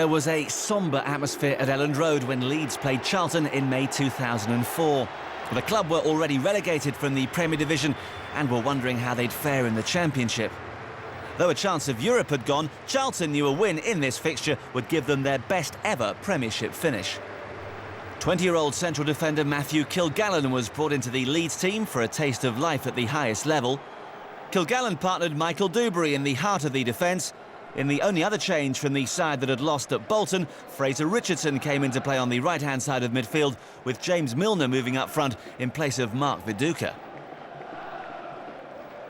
There was a sombre atmosphere at Elland Road when Leeds played Charlton in May 2004. The club were already relegated from the Premier Division and were wondering how they'd fare in the Championship. Though a chance of Europe had gone, Charlton knew a win in this fixture would give them their best ever Premiership finish. 20-year-old central defender Matthew Kilgallen was brought into the Leeds team for a taste of life at the highest level. Kilgallen partnered Michael Dewberry in the heart of the defence. In the only other change from the side that had lost at Bolton, Fraser Richardson came into play on the right-hand side of midfield, with James Milner moving up front in place of Mark Viduka.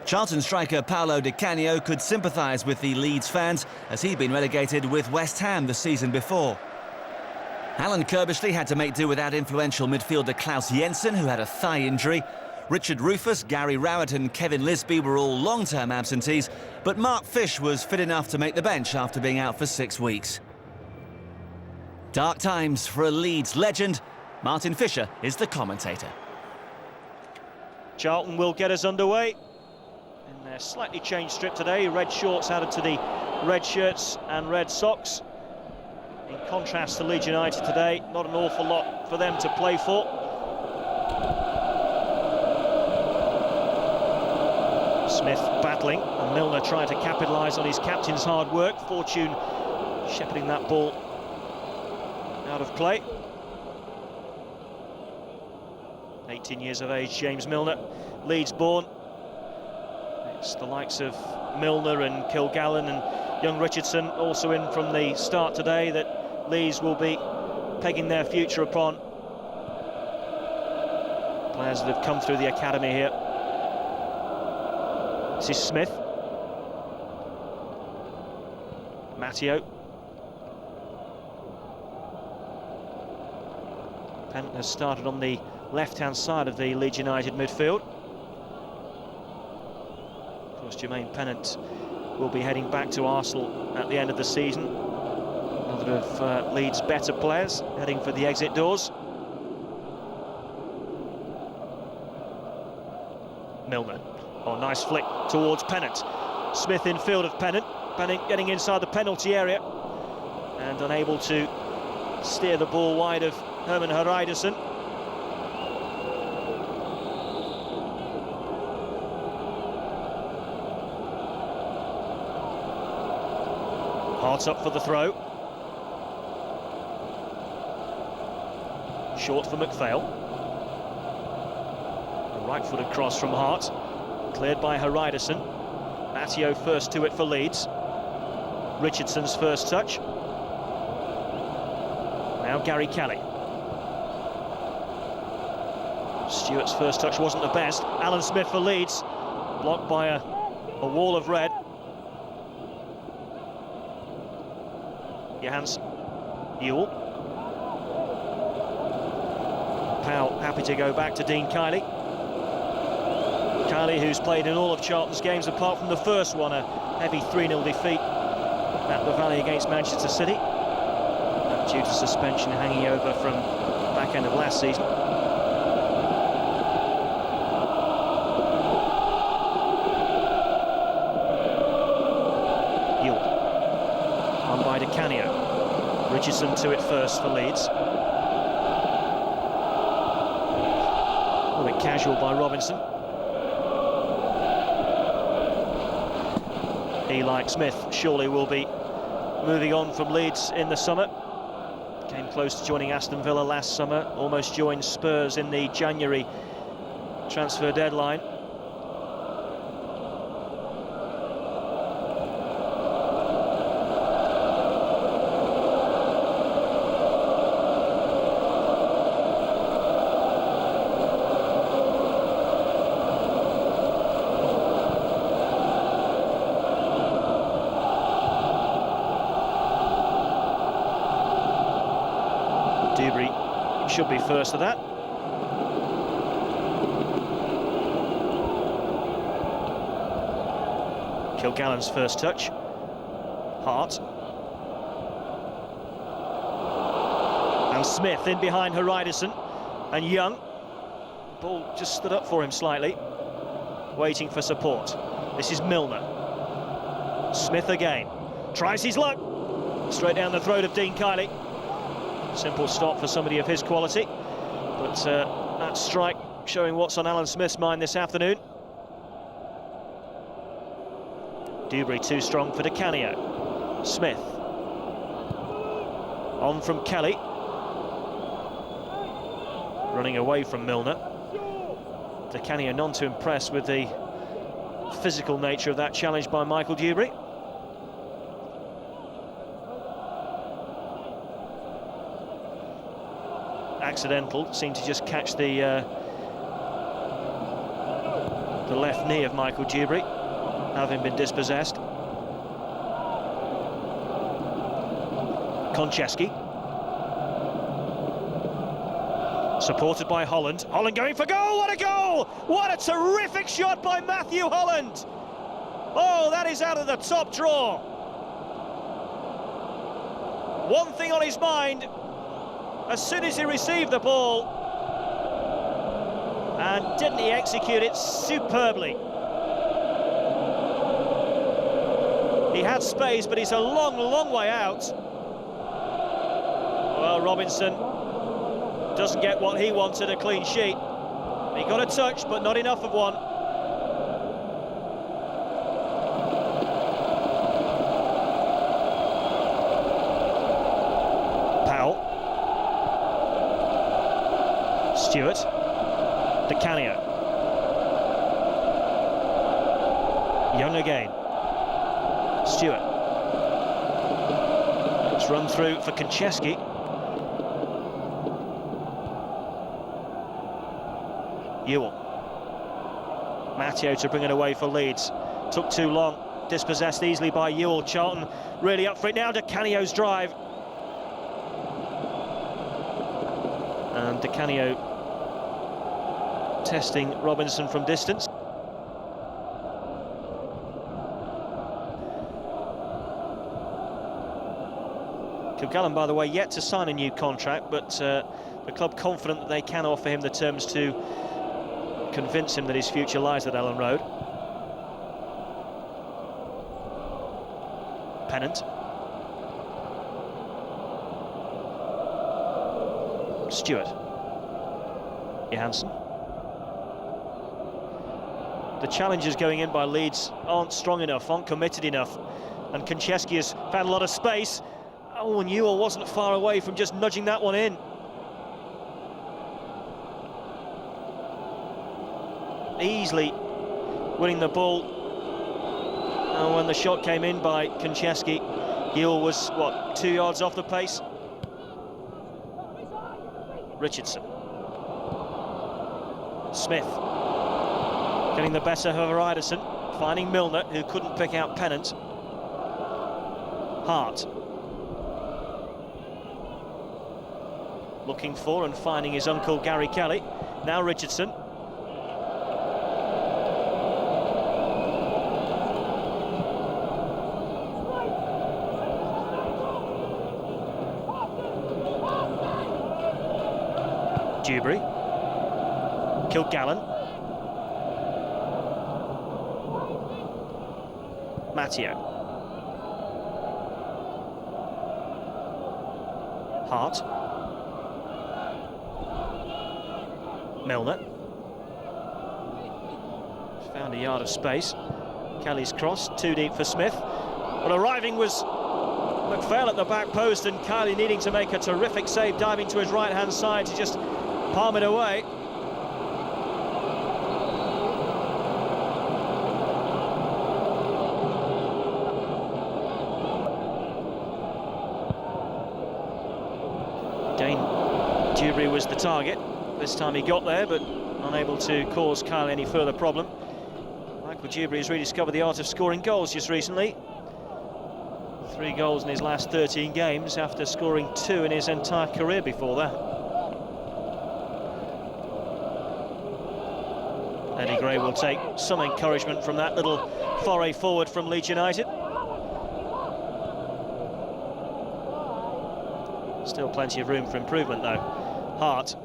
Charlton striker Paolo Di Canio could sympathise with the Leeds fans, as he'd been relegated with West Ham the season before. Alan Kirbishley had to make do without influential midfielder Klaus Jensen, who had a thigh injury. Richard Rufus, Gary Rowett and Kevin Lisby were all long-term absentees, but Mark Fish was fit enough to make the bench after being out for 6 weeks. Dark times for a Leeds legend. Martin Fisher is the commentator. Charlton will get us underway in their slightly changed strip today. Red shorts added to the red shirts and red socks. In contrast to Leeds United today, not an awful lot for them to play for. Smith battling, and Milner trying to capitalise on his captain's hard work. Fortune shepherding that ball out of play. 18 years of age, James Milner, Leeds born. It's the likes of Milner and Kilgallen and young Richardson also in from the start today that Leeds will be pegging their future upon. Players that have come through the academy here. This is Smith. Matteo. Pennant has started on the left-hand side of the Leeds United midfield. Of course, Jermaine Pennant will be heading back to Arsenal at the end of the season. Another of Leeds' better players heading for the exit doors. Milner. Oh, nice flick towards Pennant. Smith in field of Pennant. Pennant getting inside the penalty area and unable to steer the ball wide of Herman Hreidarsson. Hart up for the throw. Short for McPhail. A right-footed cross from Hart. Cleared by Hreidarsson. Matteo first to it for Leeds. Richardson's first touch. Now Gary Kelly. Stewart's first touch wasn't the best. Alan Smith for Leeds. Blocked by a wall of red. Johansson. Ewell. Powell happy to go back to Dean Kiely. Kiely, who's played in all of Charlton's games apart from the first one, a heavy 3-0 defeat at the Valley against Manchester City. Due to suspension hanging over from the back end of last season. Ewell. On by Di Canio. Richardson to it first for Leeds. A little bit casual by Robinson. He, like Smith, surely will be moving on from Leeds in the summer. Came close to joining Aston Villa last summer, almost joined Spurs in the January transfer deadline. Dewberry should be first of that. Kilgallen's first touch. Hart. And Smith in behind Hreidarsson. And Young. The ball just stood up for him slightly. Waiting for support. This is Milner. Smith again. Tries his luck. Straight down the throat of Dean Kiely. Simple stop for somebody of his quality. But that strike showing what's on Alan Smith's mind this afternoon. Dewberry too strong for Di Canio. Smith. On from Kelly. Running away from Milner. Di Canio none too impressed with the physical nature of that challenge by Michael Dewberry. Accidental, seemed to just catch the left knee of Michael Dewberry, having been dispossessed. Konchesky. Supported by Holland. Holland going for goal, what a goal! What a terrific shot by Matthew Holland! Oh, that is out of the top drawer. One thing on his mind, as soon as he received the ball, and didn't he execute it superbly? He had space, but he's a long, long way out. Well, Robinson doesn't get what he wanted, a clean sheet. He got a touch, but not enough of one. Powell. Stewart. Di Canio. Young again. Stewart. It's run through for Konchesky. Ewell. Matteo to bring it away for Leeds. Took too long. Dispossessed easily by Ewell. Charlton really up for it now. Di Canio's drive. And Di Canio testing Robinson from distance. Kilgallen, by the way, yet to sign a new contract, but the club confident that they can offer him the terms to convince him that his future lies at Ellen Road. Pennant. Stewart. Johansson. The challenges going in by Leeds aren't strong enough, aren't committed enough, and Konchesky has found a lot of space. Oh, and Ewell wasn't far away from just nudging that one in. Easily winning the ball. And when the shot came in by Konchesky, Ewell was, what, 2 yards off the pace? Richardson. Smith. Getting the better of Ryderson. Finding Milner, who couldn't pick out Pennant. Hart. Looking for and finding his uncle Gary Kelly. Now Richardson. Dewberry. Kilgallen. Matteo. Hart. Milner. Found a yard of space. Kelly's cross, too deep for Smith. But arriving was McPhail at the back post, and Kiely needing to make a terrific save, diving to his right-hand side to just palm it away. Dewberry was the target. This time he got there, but unable to cause Kiely any further problem. Michael Dewberry has rediscovered the art of scoring goals just recently. 3 goals in his last 13 games after scoring 2 in his entire career before that. Eddie Gray will take some encouragement from that little foray forward from Leeds United. Still plenty of room for improvement though. Hart.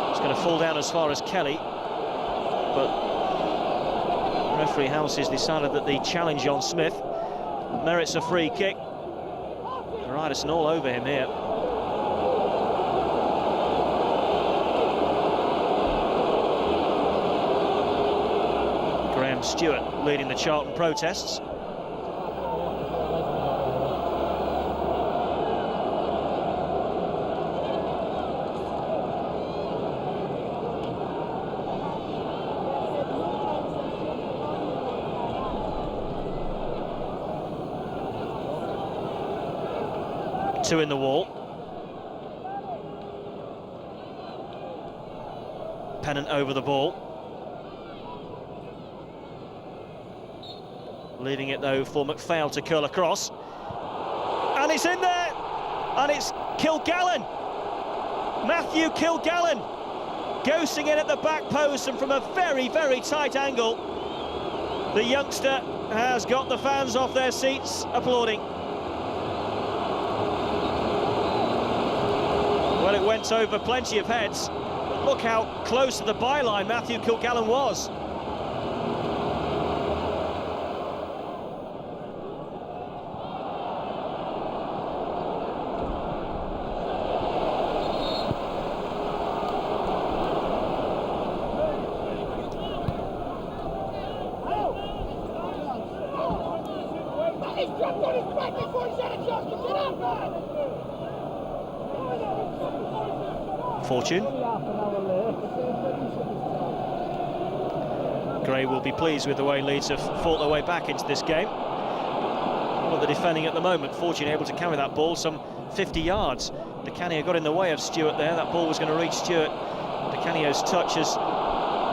It's going to fall down as far as Kelly, but referee House has decided that the challenge on Smith merits a free kick. Ryerson all over him here. Graham Stewart leading the Charlton protests. Two in the wall. Pennant over the ball. Leaving it though for McPhail to curl across. And it's in there! And it's Kilgallen! Matthew Kilgallen! Ghosting in at the back post, and from a very, very tight angle, the youngster has got the fans off their seats applauding. Well, it went over plenty of heads, but look how close to the byline Matthew Kilgallen was. He's dropped on his back before he's had a chance to get up! Fortune. Gray will be pleased with the way Leeds have fought their way back into this game. Well, the defending at the moment, Fortune able to carry that ball some 50 yards. Di Canio got in the way of Stewart there. That ball was going to reach Stewart. Di Canio's touch has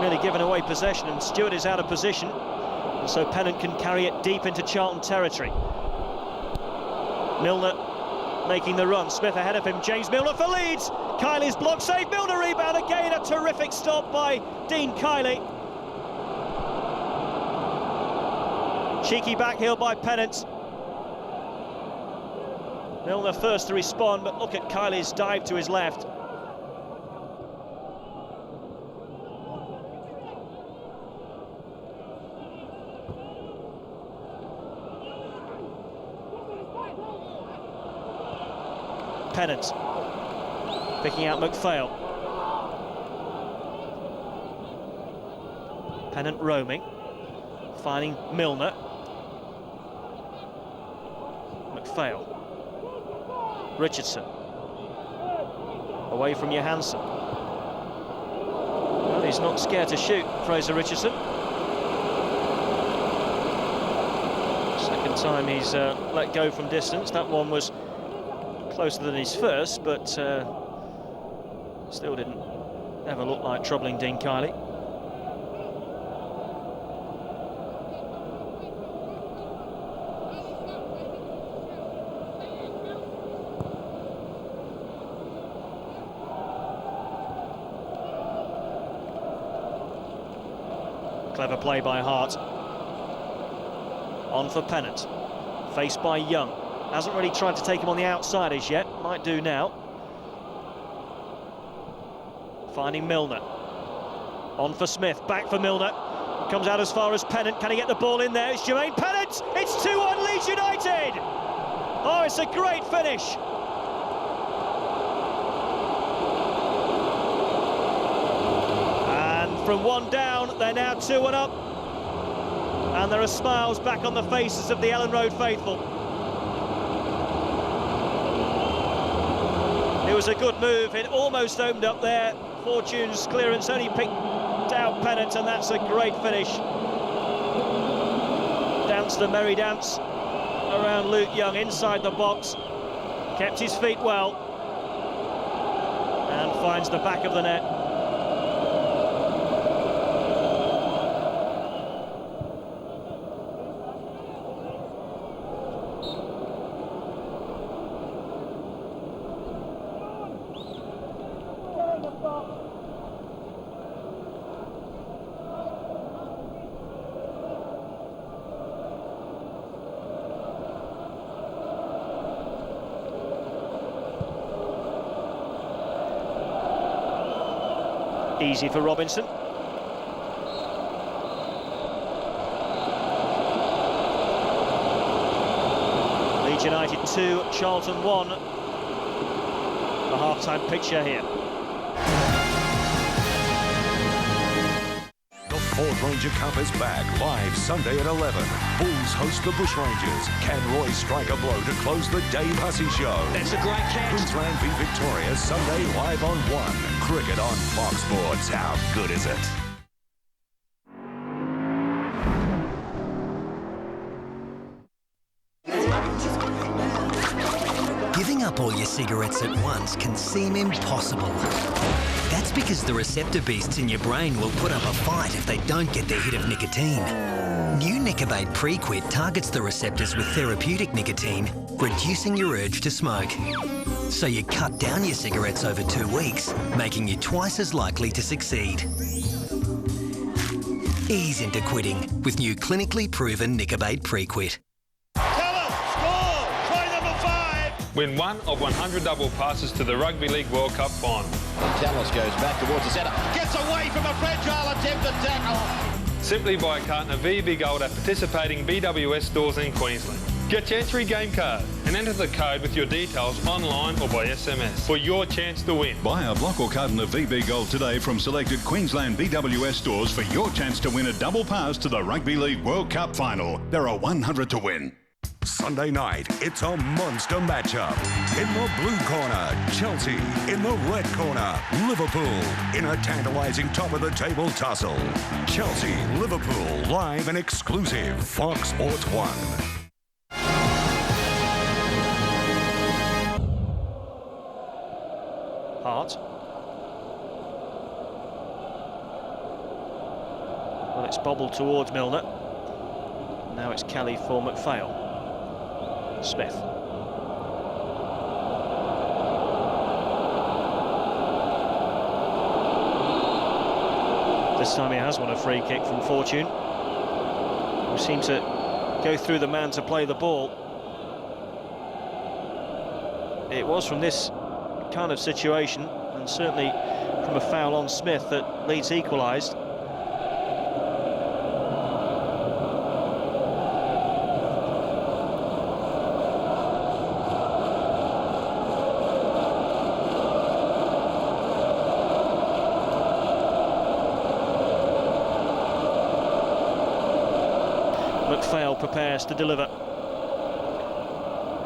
nearly given away possession, and Stewart is out of position. And so Pennant can carry it deep into Charlton territory. Milner making the run. Smith ahead of him. James Milner for Leeds. Kiley's block save. Milner rebound again. A terrific stop by Dean Kiley. Cheeky backheel by Pennant. Milner first to respond, but look at Kiley's dive to his left. Pennant picking out McPhail. Pennant roaming, finding Milner. McPhail. Richardson. Away from Johansson. Well, he's not scared to shoot, Fraser Richardson. Second time he's let go from distance. That one was closer than his first, but still didn't ever look like troubling Dean Kiley. Clever play by Hart. On for Pennant. Faced by Young. Hasn't really tried to take him on the outside as yet. Might do now. Finding Milner. On for Smith. Back for Milner. Comes out as far as Pennant. Can he get the ball in there? It's Jermaine Pennant! It's 2-1 Leeds United! Oh, it's a great finish. From one down, they're now 2-1 up, and there are smiles back on the faces of the Ellen Road faithful. It was a good move. It almost opened up there. Fortune's clearance only picked out Pennant, and that's a great finish. Danced the merry dance around Luke Young inside the box, kept his feet well, and finds the back of the net. Easy for Robinson. Leeds United 2, Charlton 1. The half-time picture here. The Ford Ranger Cup is back live Sunday at 11. Bulls host the Bushrangers. Can Roy strike a blow to close the Dave Hussey Show? It's a great catch. Queensland v Victoria Sunday live on 1. Cricket on Fox Sports. How good is it? Giving up all your cigarettes at once can seem impossible. That's because the receptor beasts in your brain will put up a fight if they don't get their hit of nicotine. New Nicobate Pre-Quit targets the receptors with therapeutic nicotine, reducing your urge to smoke. So you cut down your cigarettes over 2 weeks, making you twice as likely to succeed. Ease into quitting with new clinically proven Nicobate Pre-Quit. Win 1 of 100 double passes to the Rugby League World Cup final. Talos goes back towards the centre, gets away from a fragile attempted tackle. Simply buy a carton of VB Gold at participating BWS stores in Queensland. Get your entry game card and enter the code with your details online or by SMS for your chance to win. Buy a block or carton of VB Gold today from selected Queensland BWS stores for your chance to win a double pass to the Rugby League World Cup final. There are 100 to win. Sunday night, it's a monster matchup. In the blue corner, Chelsea. In the red corner, Liverpool. In a tantalising top-of-the-table tussle. Chelsea, Liverpool, live and exclusive. Fox Sports 1. Hart. Well, it's bobbled towards Milner. Now it's Kelly for McPhail. Smith. This time he has won a free kick from Fortune, who seemed to go through the man to play the ball. It was from this kind of situation, and certainly from a foul on Smith, that Leeds equalised. McPhail prepares to deliver.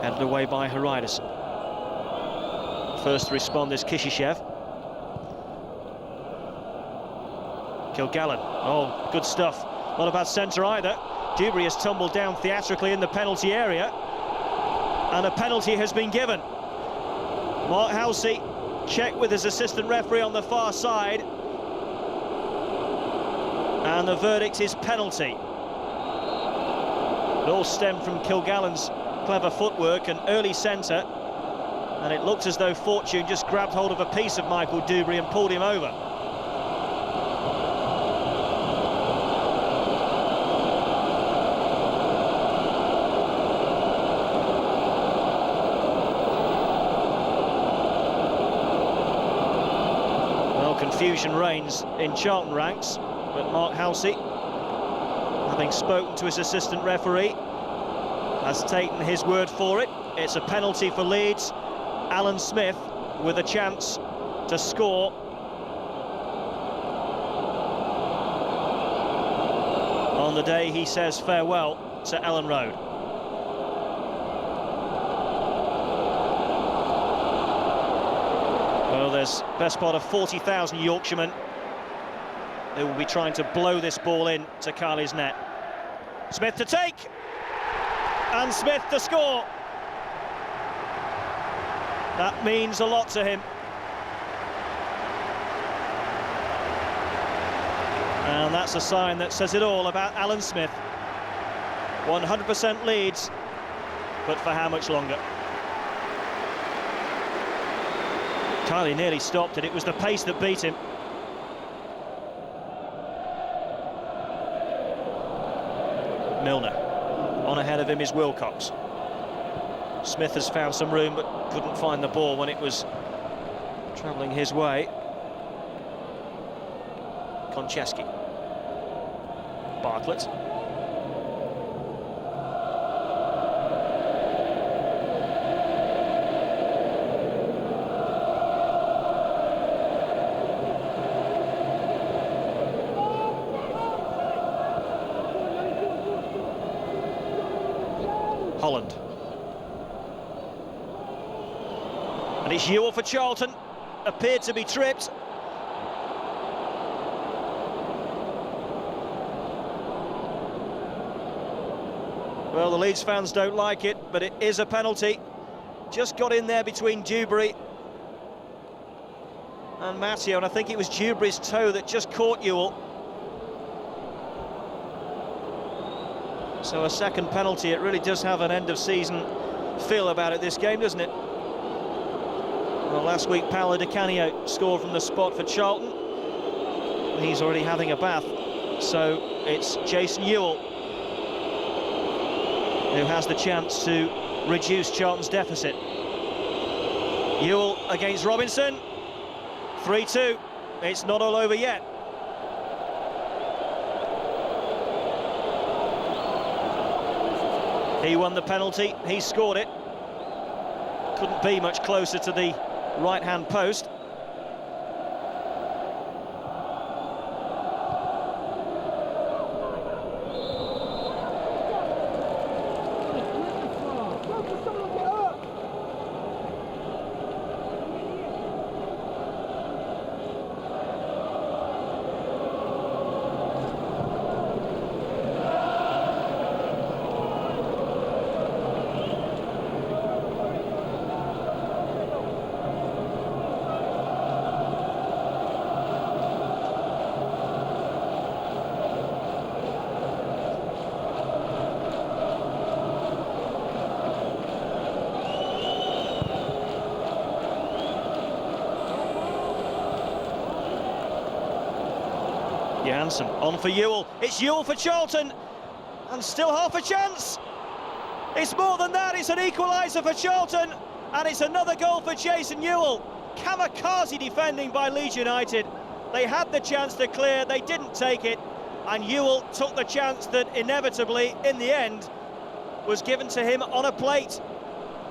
Headed away by Haridason. First to respond is Kishishev. Kilgallen. Oh, good stuff. Not a bad centre either. Dewberry has tumbled down theatrically in the penalty area. And a penalty has been given. Mark Halsey checked with his assistant referee on the far side. And the verdict is penalty. It all stemmed from Kilgallen's clever footwork and early centre, and it looked as though Fortune just grabbed hold of a piece of Michael Dewberry and pulled him over. Well, confusion reigns in Charlton ranks, but Mark Halsey, having spoken to his assistant referee, has taken his word for it. It's a penalty for Leeds. Alan Smith with a chance to score. On the day he says farewell to Elland Road. Well, there's best part of 40,000 Yorkshiremen who will be trying to blow this ball in to Carly's net. Smith to take, and Smith to score. That means a lot to him. And that's a sign that says it all about Alan Smith. 100% Leeds, but for how much longer? Carly nearly stopped it. It was the pace that beat him. Milner. On ahead of him is Wilcox. Smith has found some room but couldn't find the ball when it was travelling his way. Konchesky. Bartlett. Holland. And it's Ewell for Charlton. Appeared to be tripped. Well, the Leeds fans don't like it, but it is a penalty. Just got in there between Dewberry and Matteo, and I think it was Dewberry's toe that just caught Ewell. So a second penalty. It really does have an end-of-season feel about it, this game, doesn't it? Well, last week, Paolo Di Canio scored from the spot for Charlton. He's already having a bath. So it's Jason Ewell who has the chance to reduce Charlton's deficit. Ewell against Robinson. 3-2. It's not all over yet. He won the penalty, he scored it. Couldn't be much closer to the right-hand post. Johansson on for Ewell. It's Ewell for Charlton, and still half a chance. It's more than that. It's an equaliser for Charlton, and it's another goal for Jason Ewell. Kamikaze defending by Leeds United. They had the chance to clear, they didn't take it, and Ewell took the chance that inevitably, in the end, was given to him on a plate.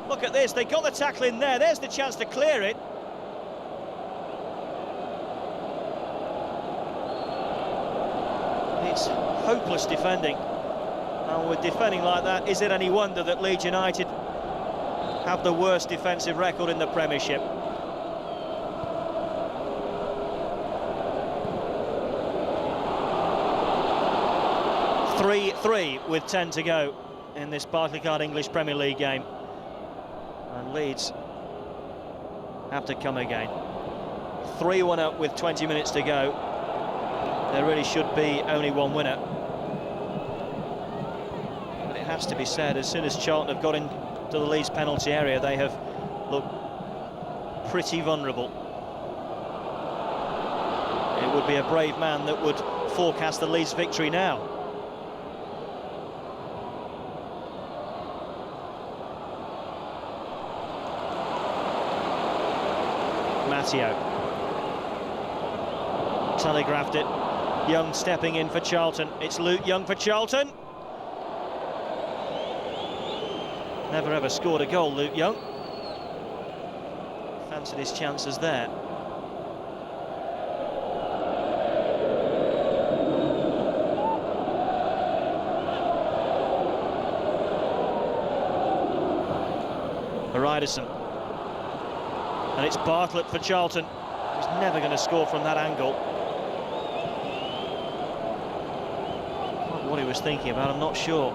Look at this, they got the tackle in there. There's the chance to clear it. It's hopeless defending, and with defending like that, is it any wonder that Leeds United have the worst defensive record in the Premiership? (3-3) with 10 to go in this Barclaycard English Premier League game, and Leeds have to come again. 3-1 up with 20 minutes to go. There really should be only one winner. But it has to be said, as soon as Charlton have got into the Leeds penalty area, they have looked pretty vulnerable. It would be a brave man that would forecast the Leeds victory now. Matteo telegraphed it. Young stepping in for Charlton. It's Luke Young for Charlton. Never ever scored a goal, Luke Young. Fancied his chances there. Ryderson. And it's Bartlett for Charlton. He's never going to score from that angle. What he was thinking about, I'm not sure.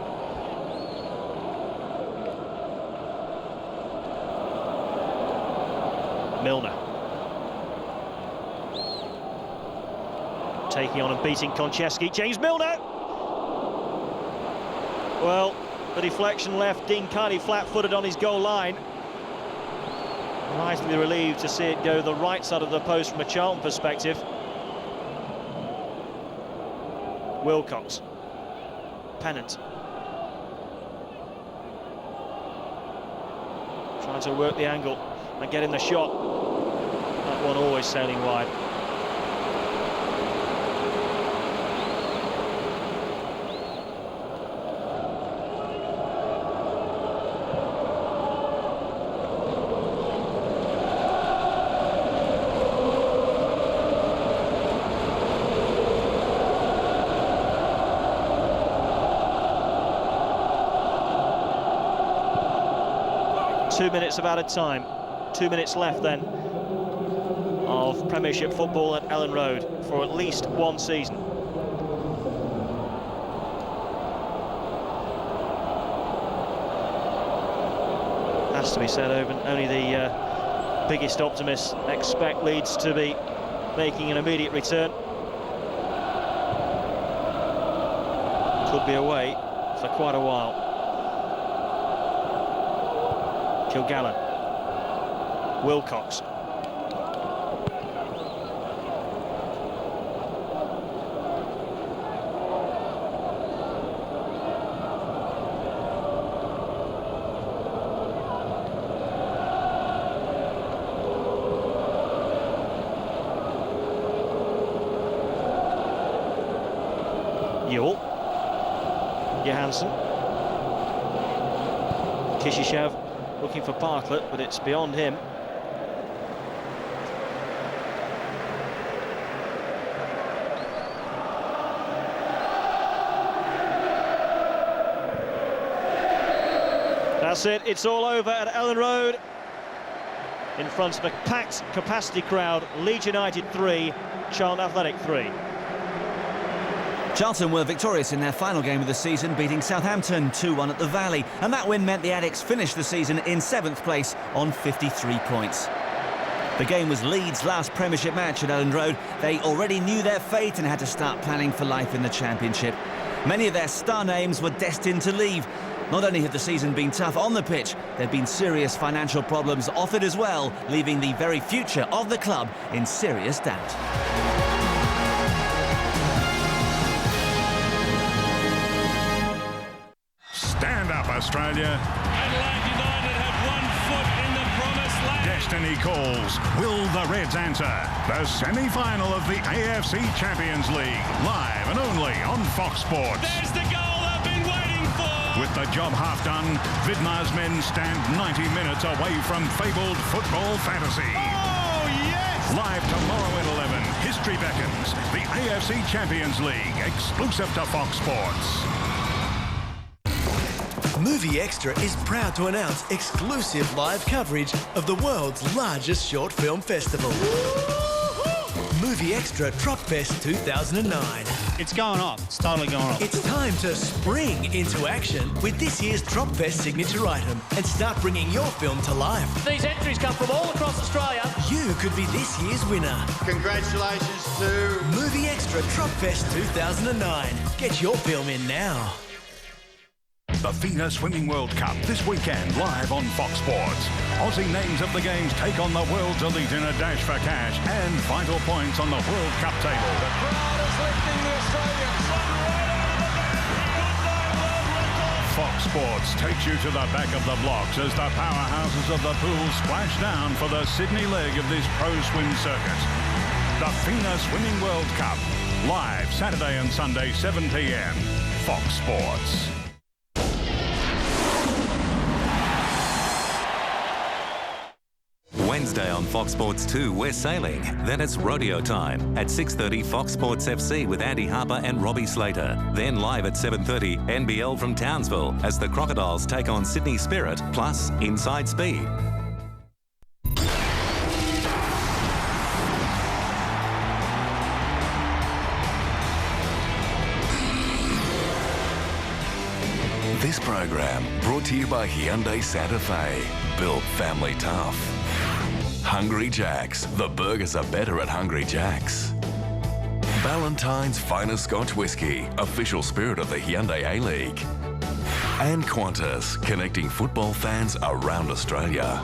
Milner. Taking on and beating Konchesky. James Milner! Well, the deflection left Dean Kiely flat-footed on his goal line. Nicely relieved to see it go the right side of the post from a Charlton perspective. Wilcox. Pennant. Trying to work the angle and get in the shot. That one always sailing wide. 2 minutes of added time. 2 minutes left then of Premiership football at Ellen Road for at least one season. Has to be said, Owen, only the biggest optimists expect Leeds to be making an immediate return. Could be away for quite a while. Kilgallen, Wilcox. Ewell, Johansson, Kishishev looking for Bartlett, but it's beyond him. That's it, it's all over at Ellen Road in front of a packed capacity crowd. Leeds United 3, Charlton Athletic 3. Charlton were victorious in their final game of the season, beating Southampton 2-1 at the Valley, and that win meant the Addicks finished the season in 7th place on 53 points. The game was Leeds' last Premiership match at Ellen Road. They already knew their fate and had to start planning for life in the Championship. Many of their star names were destined to leave. Not only had the season been tough on the pitch, there'd been serious financial problems off it as well, leaving the very future of the club in serious doubt. Stand up, Australia. Adelaide United have 1 foot in the promised land. Destiny calls. Will the Reds answer? The semi-final of the AFC Champions League, live and only on Fox Sports. There's the goal I've been waiting for. With the job half done, Vidmar's men stand 90 minutes away from fabled football fantasy. Oh, yes! Live tomorrow at 11, history beckons. The AFC Champions League, exclusive to Fox Sports. Movie Extra is proud to announce exclusive live coverage of the world's largest short film festival. Movie Extra Tropfest 2009. It's going off. It's totally going off. It's time to spring into action with this year's Tropfest signature item and start bringing your film to life. These entries come from all across Australia. You could be this year's winner. Congratulations to Movie Extra Tropfest 2009. Get your film in now. The FINA Swimming World Cup this weekend, live on Fox Sports. Aussie names of the games take on the world's elite in a dash for cash and vital points on the World Cup table. The crowd is lifting the Australians. Fox Sports takes you to the back of the blocks as the powerhouses of the pool splash down for the Sydney leg of this pro swim circuit. The FINA Swimming World Cup, live Saturday and Sunday 7 p.m. Fox Sports. Wednesday on Fox Sports 2, we're sailing. Then it's rodeo time at 6:30 Fox Sports FC with Andy Harper and Robbie Slater. Then live at 7:30 NBL from Townsville as the Crocodiles take on Sydney Spirit plus Inside Speed. This program brought to you by Hyundai Santa Fe. Built family tough. Hungry Jack's. The burgers are better at Hungry Jack's. Ballantine's Finest Scotch Whisky, official spirit of the Hyundai A-League. And Qantas, connecting football fans around Australia.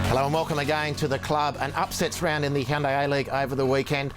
Hello and welcome again to the club. An upsets round in the Hyundai A-League over the weekend.